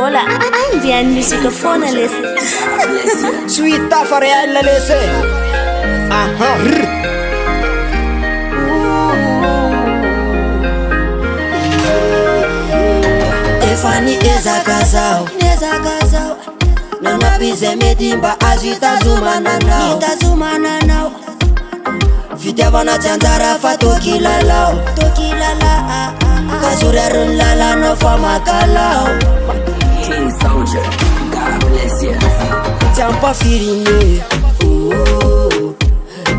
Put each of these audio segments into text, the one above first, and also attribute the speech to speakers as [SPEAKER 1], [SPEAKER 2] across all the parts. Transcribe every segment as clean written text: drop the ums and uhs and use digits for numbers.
[SPEAKER 1] Mola Andian musicofona lese
[SPEAKER 2] Suita Farella lese
[SPEAKER 3] Efani ezakazao Nangabize medimba azitazumana nao Fitiavana tianzara fa tokilalao Kazurerun lala no fama kalao
[SPEAKER 4] King Soldier, God bless you.
[SPEAKER 3] Tiampa firine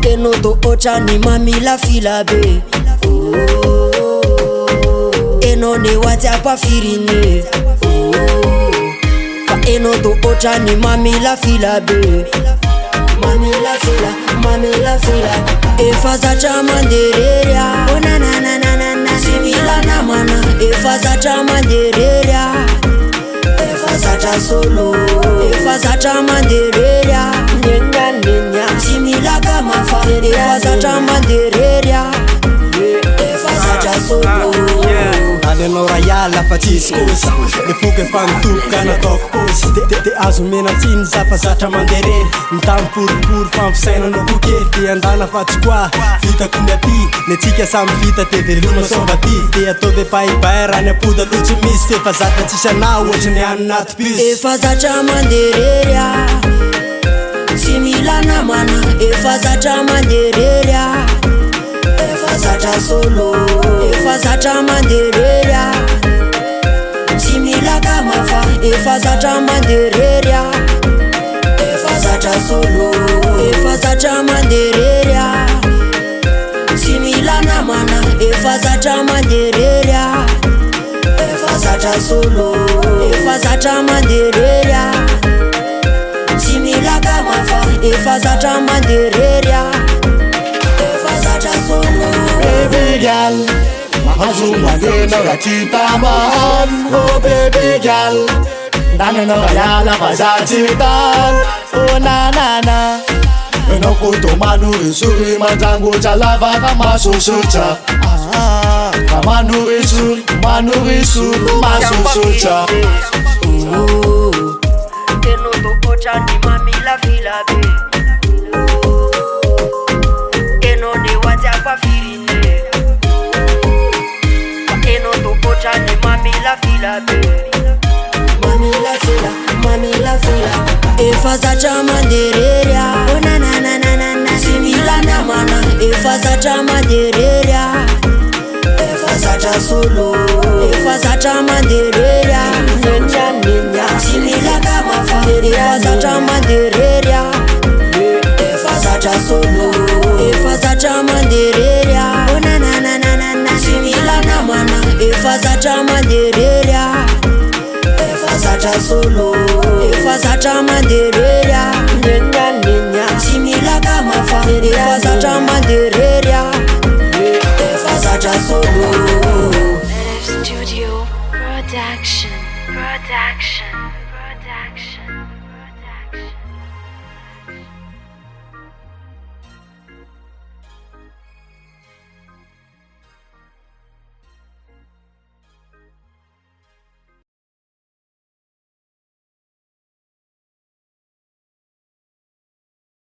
[SPEAKER 3] Enoto ochani mami la fila be Enone watiampa firine Enoto ochani mami la fila be Mami la fila Efaza chamandereria Oh na na na na na na Simila na mana Efaza chamandereria Efaza cha solo Efaza chamandereria Nenya nenya Simila kama fa Efaza chamandereria Efaza cha solo
[SPEAKER 2] Aneno rayala fa tsisy kosy Le foky fantoboka nataoko kosy De azo menantsiny zafa zatra manderery Mitamporipory fampisaina no kokely De andana fa tsy koa vitako miaty Ne tsika samy vita de veloma sovaty De atao ve paibair any apoda aloha tsy misy Efa zatra tsisy anao ohatry ny any naty pisy
[SPEAKER 3] Efa zatra mandereria Tsy mila namana Efa zatra mandereria Efa zatra solo Efa zatra mandereria Tsy mila kamafa Efa zatra mandereria Efa zatra solo Efa zatra mandereria Tsy mila namana Efa zatra mandereria Efa zatra solo Efa zatra mandereria Tsy mila kamafa Efa zatra mandereria Efa zatra solo
[SPEAKER 5] Baby girl, mahazumagena gatitaman. Oh baby girl, dami no kayala kazachitan. Oh na na na, no kuto manuri manjango chalava kamasusucha. Manuri sur masusucha.
[SPEAKER 3] Enoto ochani mami la fila be Enone watiapa firine Enoto ochani mami la fila be Mami la fila Efa zatra mandereria Oh na na na na na na Simila na mana Efa zatra mandereria Efa zatra solo Efa zatra mandereria Nenya nenya Simila kama fa Efa zatra mandereria Efa zatra solo Efa zatra mandereria Oh na na na na na na Simila na mana Efa zatra mandereria Efa zatra solo Efa zatra mandereria Nenya nenya Simila kama fa Efa zatra mandereria Efa zatra solo
[SPEAKER 1] Studio Production